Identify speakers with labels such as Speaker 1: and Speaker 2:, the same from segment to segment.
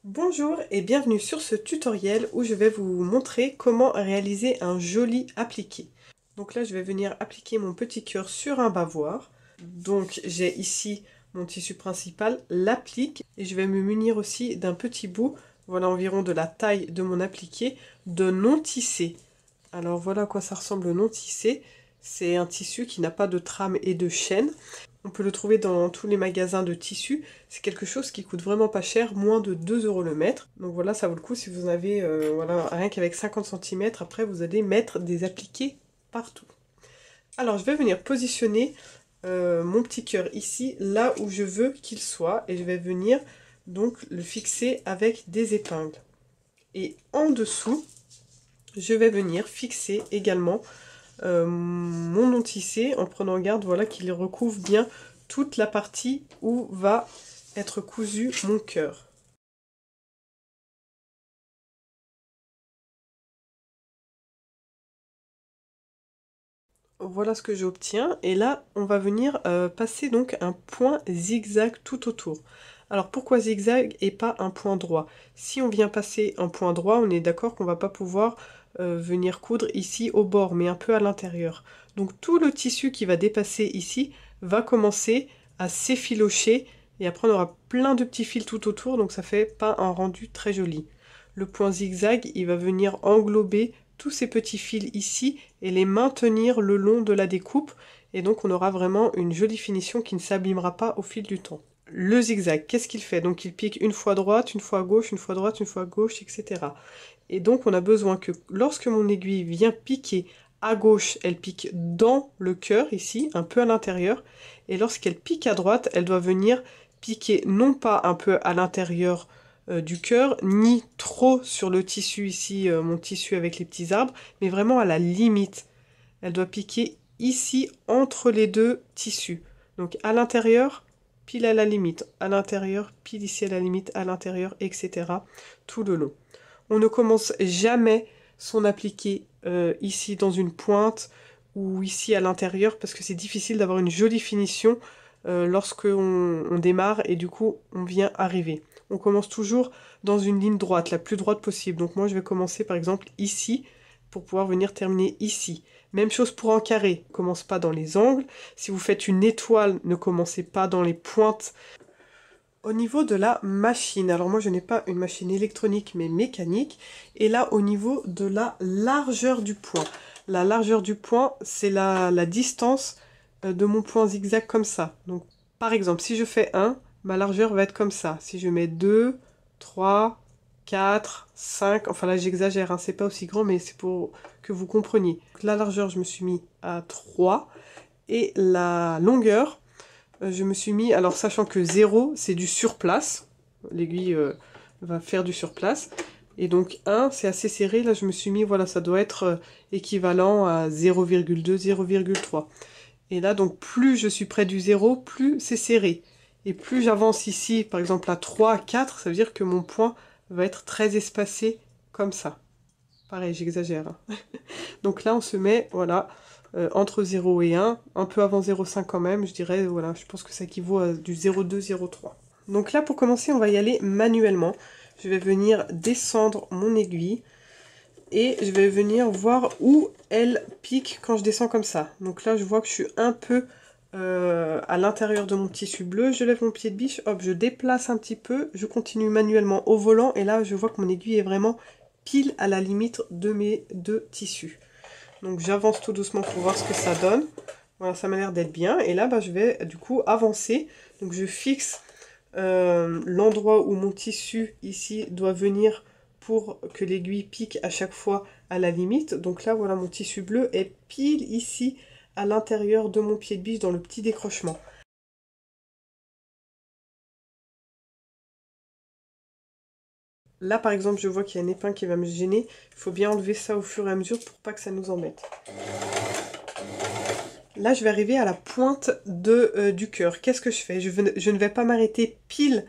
Speaker 1: Bonjour et bienvenue sur ce tutoriel où je vais vous montrer comment réaliser un joli appliqué. Donc là je vais venir appliquer mon petit cœur sur un bavoir. Donc j'ai ici mon tissu principal, l'applique, et je vais me munir aussi d'un petit bout, voilà environ de la taille de mon appliqué, de non tissé. Alors voilà à quoi ça ressemble le non tissé. C'est un tissu qui n'a pas de trame et de chaîne. On peut le trouver dans tous les magasins de tissus. C'est quelque chose qui coûte vraiment pas cher, moins de 2 € le mètre. Donc voilà, ça vaut le coup si vous en avez, voilà, rien qu'avec 50 cm. Après, vous allez mettre des appliqués partout. Alors, je vais venir positionner mon petit cœur ici, là où je veux qu'il soit. Et je vais venir donc le fixer avec des épingles. Et en dessous, je vais venir fixer également mon non tissé en prenant garde, voilà, qu'il recouvre bien toute la partie où va être cousu mon cœur. Voilà ce que j'obtiens, et là on va venir passer donc un point zigzag tout autour. Alors pourquoi zigzag et pas un point droit? Si on vient passer un point droit, on est d'accord qu'on va pas pouvoir venir coudre ici au bord, mais un peu à l'intérieur. Donc tout le tissu qui va dépasser ici va commencer à s'effilocher, et après on aura plein de petits fils tout autour, donc ça fait pas un rendu très joli. Le point zigzag, il va venir englober tous ces petits fils ici et les maintenir le long de la découpe, et donc on aura vraiment une jolie finition qui ne s'abîmera pas au fil du temps. Le zigzag, qu'est-ce qu'il fait? Donc il pique une fois à droite, une fois à gauche, une fois à droite, une fois à gauche, etc. Et donc on a besoin que lorsque mon aiguille vient piquer à gauche, elle pique dans le cœur ici, un peu à l'intérieur, et lorsqu'elle pique à droite, elle doit venir piquer non pas un peu à l'intérieur du cœur, ni trop sur le tissu ici, mon tissu avec les petits arbres, mais vraiment à la limite. Elle doit piquer ici entre les deux tissus. Donc à l'intérieur, pile à la limite, à l'intérieur, pile ici à la limite, à l'intérieur, etc. tout le long. On ne commence jamais son appliqué ici dans une pointe ou ici à l'intérieur, parce que c'est difficile d'avoir une jolie finition lorsque on démarre et du coup on vient arriver. On commence toujours dans une ligne droite, la plus droite possible. Donc moi je vais commencer par exemple ici pour pouvoir venir terminer ici. Même chose pour un carré, commence pas dans les angles. Si vous faites une étoile, ne commencez pas dans les pointes. Au niveau de la machine, alors moi je n'ai pas une machine électronique mais mécanique, et là au niveau de la largeur du point. La largeur du point, c'est la distance de mon point zigzag comme ça. Donc par exemple, si je fais 1, ma largeur va être comme ça. Si je mets 2, 3, 4, 5, enfin là j'exagère, hein, c'est pas aussi grand mais c'est pour que vous compreniez. Donc, la largeur, je me suis mis à 3, et la longueur, je me suis mis, alors sachant que 0 c'est du surplace, l'aiguille va faire du surplace, et donc 1 c'est assez serré, là je me suis mis, voilà, ça doit être équivalent à 0,2, 0,3. Et là donc plus je suis près du 0, plus c'est serré. Et plus j'avance ici, par exemple à 3, à 4, ça veut dire que mon point va être très espacé comme ça. Pareil, j'exagère, hein. Donc là on se met, voilà, entre 0 et 1, un peu avant 0,5 quand même, je dirais, voilà, je pense que ça équivaut à du 0,2, 0,3. Donc là, pour commencer, on va y aller manuellement. Je vais venir descendre mon aiguille, et je vais venir voir où elle pique quand je descends comme ça. Donc là, je vois que je suis un peu à l'intérieur de mon tissu bleu, je lève mon pied de biche, hop, je déplace un petit peu, je continue manuellement au volant, et là, je vois que mon aiguille est vraiment pile à la limite de mes deux tissus. Donc j'avance tout doucement pour voir ce que ça donne. Voilà, ça m'a l'air d'être bien. Et là, bah, je vais du coup avancer. Donc je fixe l'endroit où mon tissu ici doit venir pour que l'aiguille pique à chaque fois à la limite. Donc là, voilà, mon tissu bleu est pile ici à l'intérieur de mon pied de biche dans le petit décrochement. Là, par exemple, je vois qu'il y a une épingle qui va me gêner. Il faut bien enlever ça au fur et à mesure pour pas que ça nous embête. Là, je vais arriver à la pointe du cœur. Qu'est-ce que je fais? Je ne vais pas m'arrêter pile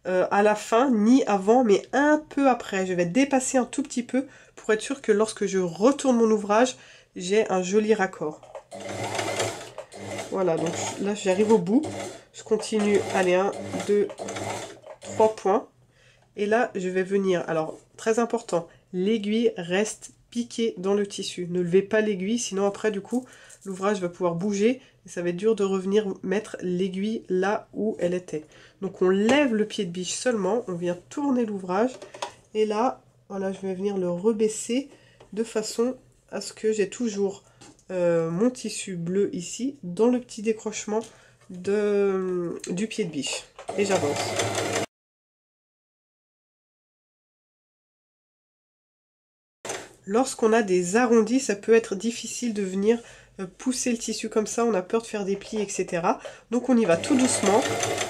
Speaker 1: à la fin, ni avant, mais un peu après. Je vais dépasser un tout petit peu pour être sûr que lorsque je retourne mon ouvrage, j'ai un joli raccord. Voilà, donc là, j'arrive au bout. Je continue, allez, 1, 2, 3 points. Et là, je vais venir, alors très important, l'aiguille reste piquée dans le tissu. Ne levez pas l'aiguille, sinon après du coup, l'ouvrage va pouvoir bouger et ça va être dur de revenir mettre l'aiguille là où elle était. Donc on lève le pied de biche seulement, on vient tourner l'ouvrage et là, voilà, je vais venir le rebaisser de façon à ce que j'ai toujours mon tissu bleu ici dans le petit décrochement du pied de biche. Et j'avance. Lorsqu'on a des arrondis, ça peut être difficile de venir pousser le tissu comme ça, on a peur de faire des plis, etc. Donc on y va tout doucement,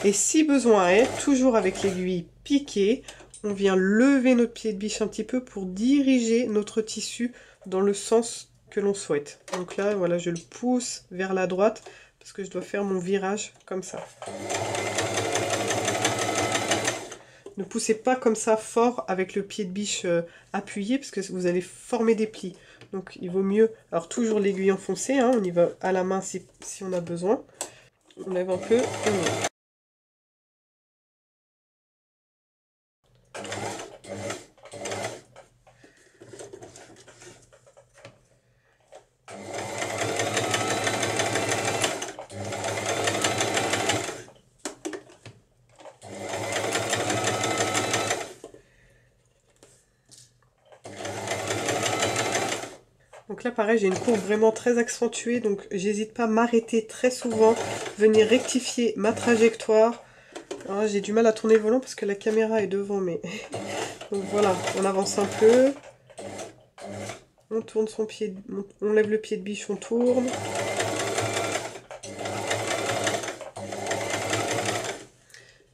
Speaker 1: et si besoin est, toujours avec l'aiguille piquée, on vient lever notre pied de biche un petit peu pour diriger notre tissu dans le sens que l'on souhaite. Donc là, voilà, je le pousse vers la droite, parce que je dois faire mon virage comme ça. Ne poussez pas comme ça fort avec le pied de biche appuyé parce que vous allez former des plis. Donc il vaut mieux, alors toujours l'aiguille enfoncée, hein, on y va à la main si on a besoin. On lève un peu et on monte. Donc là pareil, j'ai une courbe vraiment très accentuée, donc j'hésite pas à m'arrêter très souvent, venir rectifier ma trajectoire. J'ai du mal à tourner le volant parce que la caméra est devant, mais... Donc voilà, on avance un peu. On tourne son pied, on lève le pied de biche, on tourne.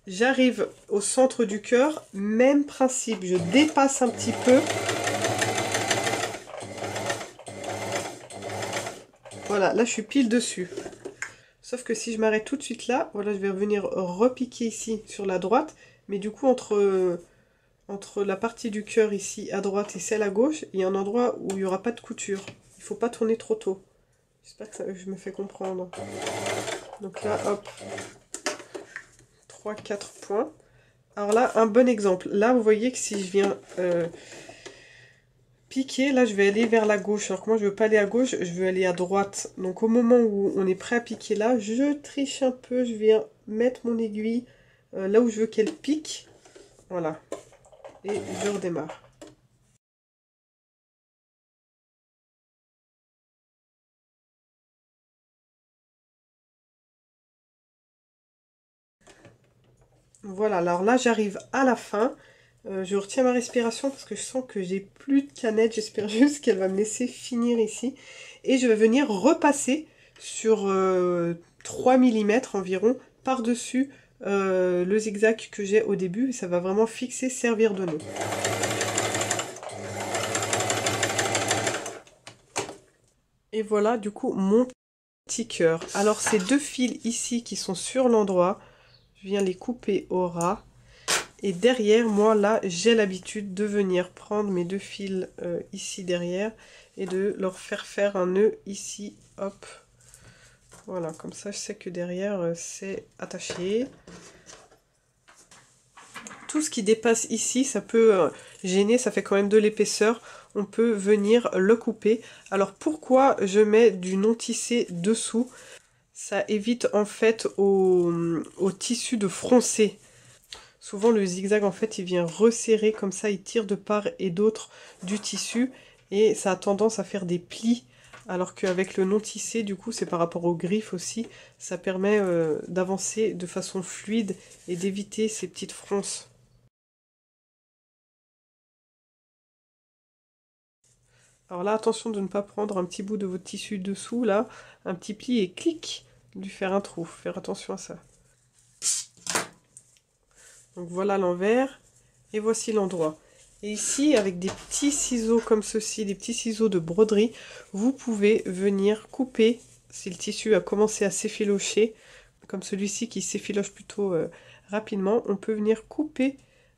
Speaker 1: J'arrive au centre du cœur, même principe, je dépasse un petit peu. Voilà, là je suis pile dessus. Sauf que si je m'arrête tout de suite là, voilà, je vais revenir repiquer ici sur la droite. Mais du coup, entre la partie du cœur ici à droite et celle à gauche, il y a un endroit où il n'y aura pas de couture. Il ne faut pas tourner trop tôt. J'espère que je me fais comprendre. Donc là, hop, 3-4 points. Alors là, un bon exemple. Là, vous voyez que si je viens piquer, là, je vais aller vers la gauche. Alors que moi, je veux pas aller à gauche, je veux aller à droite. Donc au moment où on est prêt à piquer là, je triche un peu. Je viens mettre mon aiguille là où je veux qu'elle pique. Voilà. Et je redémarre. Voilà, alors là j'arrive à la fin. Je retiens ma respiration parce que je sens que j'ai plus de canette. J'espère juste qu'elle va me laisser finir ici. Et je vais venir repasser sur 3 mm environ par-dessus le zigzag que j'ai au début. Ça va vraiment fixer, servir de nœud. Et voilà du coup mon petit cœur. Alors ces deux fils ici qui sont sur l'endroit, je viens les couper au ras. Et derrière, moi là, j'ai l'habitude de venir prendre mes deux fils ici derrière et de leur faire un nœud ici, hop. Voilà, comme ça je sais que derrière c'est attaché. Tout ce qui dépasse ici, ça peut gêner, ça fait quand même de l'épaisseur. On peut venir le couper. Alors pourquoi je mets du non tissé dessous? Ça évite en fait au tissu de froncer. Souvent le zigzag en fait il vient resserrer comme ça, il tire de part et d'autre du tissu et ça a tendance à faire des plis, alors qu'avec le non tissé du coup c'est par rapport aux griffes aussi, ça permet d'avancer de façon fluide et d'éviter ces petites fronces. Alors là attention de ne pas prendre un petit bout de votre tissu dessous là, un petit pli et clic, lui faire un trou, faire attention à ça. Donc voilà l'envers et voici l'endroit. Et ici, avec des petits ciseaux comme ceci, des petits ciseaux de broderie, vous pouvez venir couper, si le tissu a commencé à s'effilocher, comme celui-ci qui s'effiloche plutôt rapidement, on peut venir couper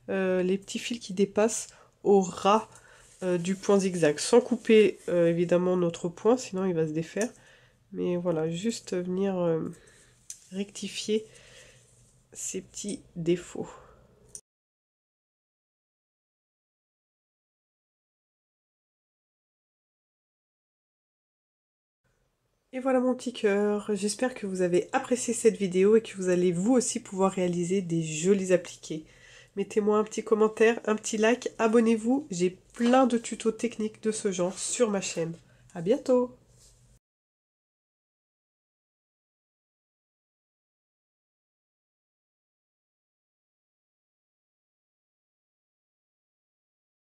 Speaker 1: les petits fils qui dépassent au ras du point zigzag, sans couper évidemment notre point, sinon il va se défaire. Mais voilà, juste venir rectifier ces petits défauts. Et voilà mon petit cœur, j'espère que vous avez apprécié cette vidéo et que vous allez vous aussi pouvoir réaliser des jolis appliqués. Mettez-moi un petit commentaire, un petit like, abonnez-vous, j'ai plein de tutos techniques de ce genre sur ma chaîne. À bientôt!